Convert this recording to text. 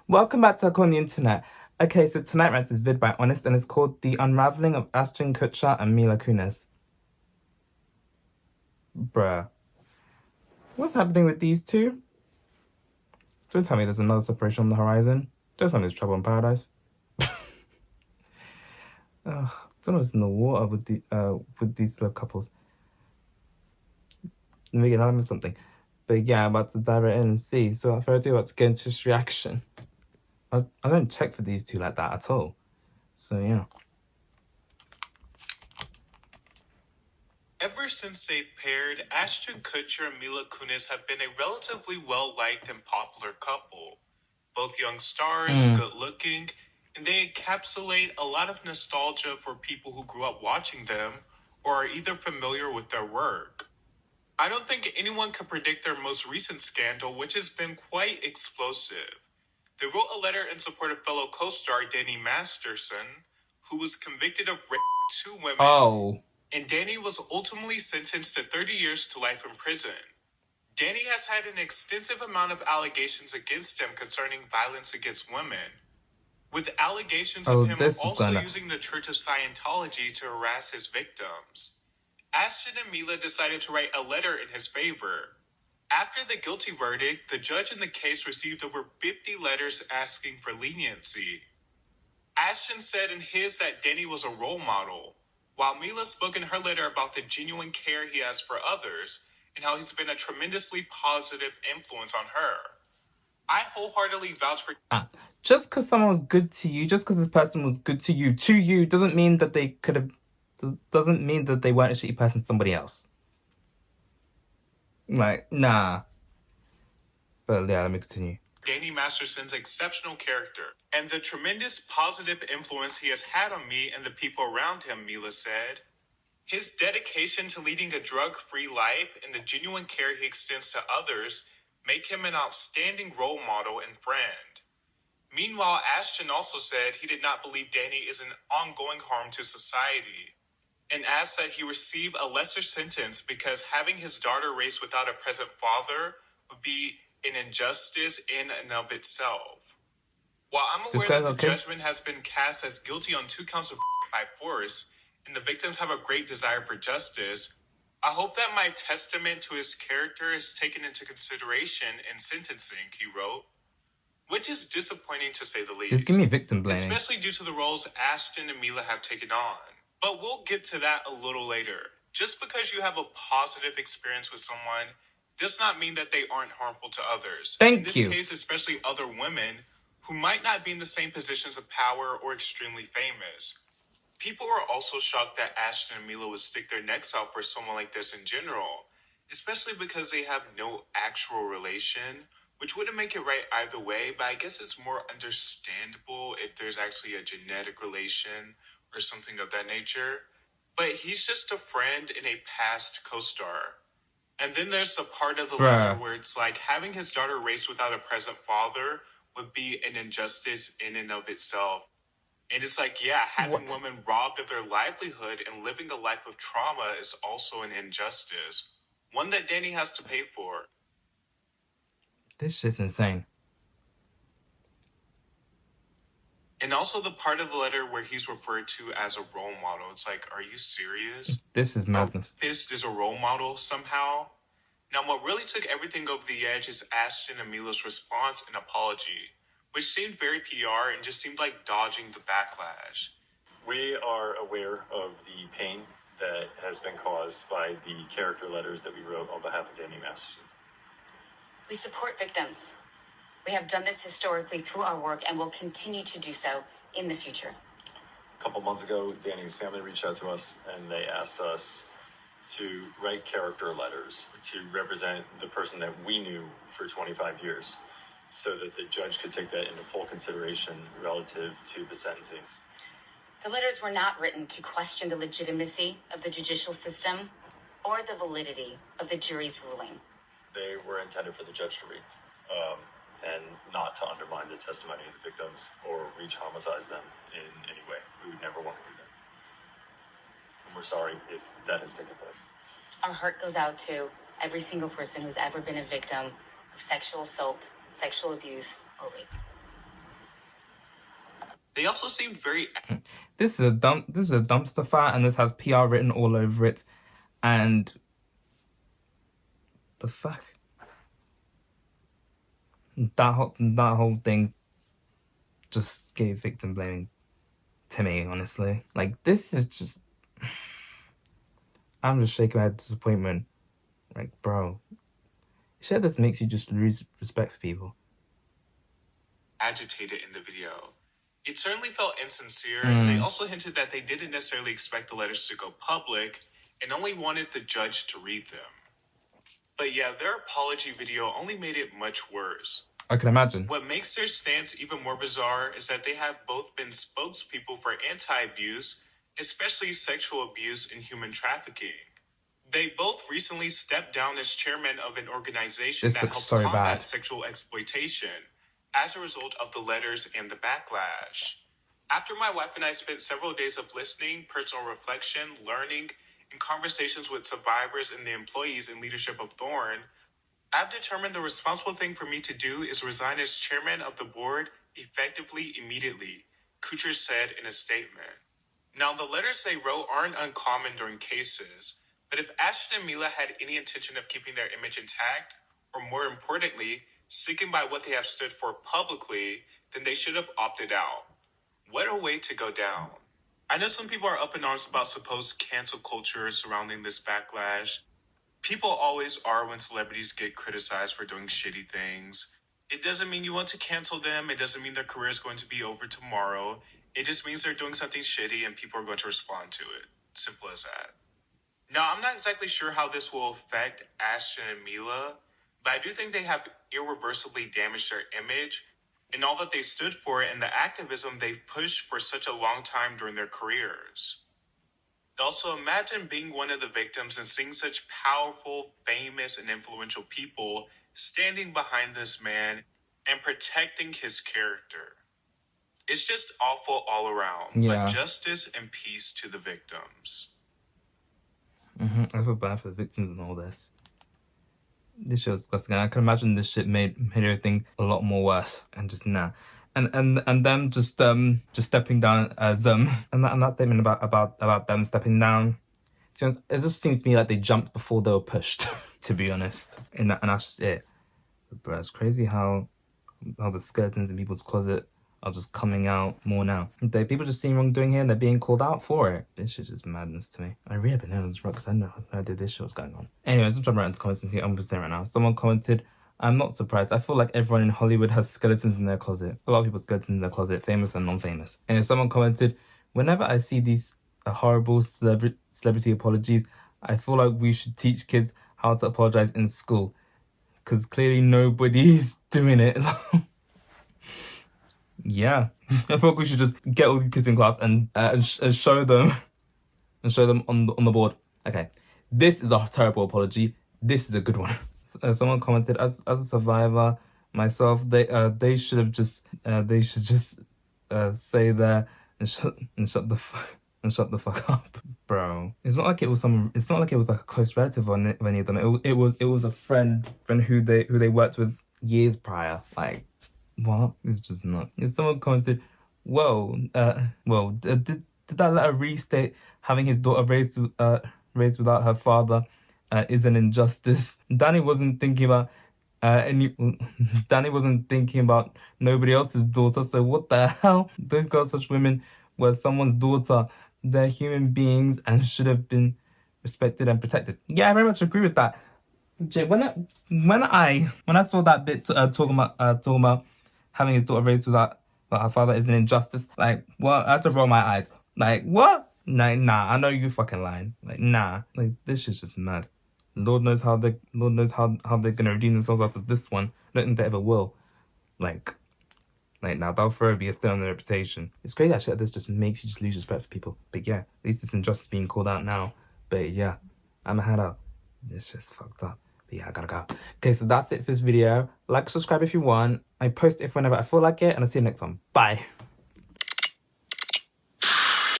Welcome back to Hack on the Internet. Okay, so tonight rant is vid by Honest and it's called The Unravelling of Ashton Kutcher and Mila Kunis. Bruh. What's happening with these two? Don't tell me there's another separation on the horizon. Don't tell me there's trouble in paradise. Ugh, don't know what's in the water with these little couples. Let me get out of something. But yeah, I'm about to dive right in and see. So without further ado, about to get into this reaction. I don't check for these two like that at all. So yeah. Ever since they've paired, Ashton Kutcher and Mila Kunis have been a relatively well-liked and popular couple. Both young stars, good-looking, and they encapsulate a lot of nostalgia for people who grew up watching them or are either familiar with their work. I don't think anyone could predict their most recent scandal, which has been quite explosive. They wrote a letter in support of fellow co-star Danny Masterson, who was convicted of raping two women. Oh. And Danny was ultimately sentenced to 30 years to life in prison. Danny has had an extensive amount of allegations against him concerning violence against women, with allegations of him also using the Church of Scientology to harass his victims. Ashton and Mila decided to write a letter in his favor. After the guilty verdict, the judge in the case received over 50 letters asking for leniency. Ashton said in his that Danny was a role model, while Mila spoke in her letter about the genuine care he has for others and how he's been a tremendously positive influence on her. I wholeheartedly vouch for... Just because someone was good to you, just because this person was good to you, doesn't mean that they could have... doesn't mean that they weren't a shitty person to somebody else. Like, nah. But yeah, let me continue. Danny Masterson's exceptional character and the tremendous positive influence he has had on me and the people around him, Mila said. His dedication to leading a drug-free life and the genuine care he extends to others make him an outstanding role model and friend. Meanwhile, Ashton also said he did not believe Danny is an ongoing harm to society, and asked that he receive a lesser sentence because having his daughter raised without a present father would be an injustice in and of itself. While I'm aware that the judgment has been cast as guilty on 2 counts of by force, and the victims have a great desire for justice, I hope that my testament to his character is taken into consideration in sentencing, he wrote. Which is disappointing to say the least. Just give me victim blaming. Especially due to the roles Ashton and Mila have taken on. But we'll get to that a little later. Just because you have a positive experience with someone does not mean that they aren't harmful to others. In this case, especially other women who might not be in the same positions of power or extremely famous. People are also shocked that Ashton and Mila would stick their necks out for someone like this in general, especially because they have no actual relation, which wouldn't make it right either way, but I guess it's more understandable if there's actually a genetic relation or something of that nature. But he's just a friend and a past co-star. And then there's the part of the letter where it's like having his daughter raised without a present father would be an injustice in and of itself. And it's like, yeah, having women robbed of their livelihood and living a life of trauma is also an injustice. One that Danny has to pay for. This shit's insane. And also the part of the letter where he's referred to as a role model. It's like, are you serious? This is madness. This is a role model somehow. Now, what really took everything over the edge is Ashton and Mila's response and apology, which seemed very PR and just seemed like dodging the backlash. We are aware of the pain that has been caused by the character letters that we wrote on behalf of Danny Masterson. We support victims. We have done this historically through our work and will continue to do so in the future. A couple months ago, Danny's family reached out to us and they asked us to write character letters to represent the person that we knew for 25 years so that the judge could take that into full consideration relative to the sentencing. The letters were not written to question the legitimacy of the judicial system or the validity of the jury's ruling. They were intended for the judge to read, and not to undermine the testimony of the victims or re-traumatize them in any way. We would never want to do that. And we're sorry if that has taken place. Our heart goes out to every single person who's ever been a victim of sexual assault, sexual abuse, or rape. They also seemed very... This is a dumpster fire, and this has PR written all over it. And the fuck? That whole thing just gave victim blaming to me, honestly. Like, this is just... I'm just shaking my head with disappointment. Like, bro, shit, this makes you just lose respect for people. agitated in the video. It certainly felt insincere, and they also hinted that they didn't necessarily expect the letters to go public and only wanted the judge to read them. But yeah, their apology video only made it much worse. I can imagine. What makes their stance even more bizarre is that they have both been spokespeople for anti-abuse, especially sexual abuse and human trafficking. They both recently stepped down as chairman of an organization that helps combat sexual exploitation as a result of the letters and the backlash. After my wife and I spent several days of listening, personal reflection, learning, and conversations with survivors and the employees and leadership of Thorn, I've determined the responsible thing for me to do is resign as chairman of the board effectively immediately, Kutcher said in a statement. Now, the letters they wrote aren't uncommon during cases, but if Ashton and Mila had any intention of keeping their image intact, or more importantly, sticking by what they have stood for publicly, then they should have opted out. What a way to go down. I know some people are up in arms about supposed cancel culture surrounding this backlash. People always are when celebrities get criticized for doing shitty things. It doesn't mean you want to cancel them. It doesn't mean their career is going to be over tomorrow. It just means they're doing something shitty and people are going to respond to it. Simple as that. Now, I'm not exactly sure how this will affect Ashton and Mila, but I do think they have irreversibly damaged their image and all that they stood for and the activism they've pushed for such a long time during their careers. Also, imagine being one of the victims and seeing such powerful, famous, and influential people standing behind this man and protecting his character. It's just awful all around, but justice and peace to the victims. I feel bad for the victims and all this. This shit was disgusting. And I can imagine this shit made everything a lot more worse. And just nah. And them just stepping down as and that statement about them stepping down. To be honest, it just seems to me like they jumped before they were pushed. To be honest, and that's just it. But it's crazy how the skeletons in people's closet are just coming out more now. People just seeing wrongdoing here and they're being called out for it. This shit just madness to me. I really have been on this rock because I know I did this shit was going on. Anyways, I'm jumping right into comments and see what I'm saying right now. Someone commented, I'm not surprised. I feel like everyone in Hollywood has skeletons in their closet. A lot of people have skeletons in their closet, famous and non-famous. And someone commented, whenever I see these horrible celebrity apologies, I feel like we should teach kids how to apologize in school. Because clearly nobody's doing it. Yeah, I feel like we should just get all these kids in class and show them on the board. Okay, this is a terrible apology. This is a good one. Someone commented, as a survivor myself, they should just say there and shut the fuck up, bro. It's not like it was like a close relative of any of them. It was a friend who they worked with years prior. Like, what? It's just nuts. And someone commented, did that letter restate having his daughter raised without her father is an injustice? Danny wasn't thinking about nobody else's daughter, so what the hell? Those girls, such women, were someone's daughter. They're human beings and should have been respected and protected. Yeah, I very much agree with that. When I saw that bit talking about having his daughter raised without her father is an injustice, like, what? I had to roll my eyes. Like, what? Nah, I know you fucking lying. Like, nah. Like, this shit's just mad. Lord knows how they're gonna redeem themselves after this one. I don't think they ever will. Like now, Balfourby is still on their reputation. It's crazy actually that this just makes you just lose respect for people. But yeah, at least it's injustice being called out now. But yeah, I'm a head out. It's just fucked up. But yeah, I gotta go. Okay, so that's it for this video. Like, subscribe if you want. I post it whenever I feel like it, and I'll see you next one. Bye.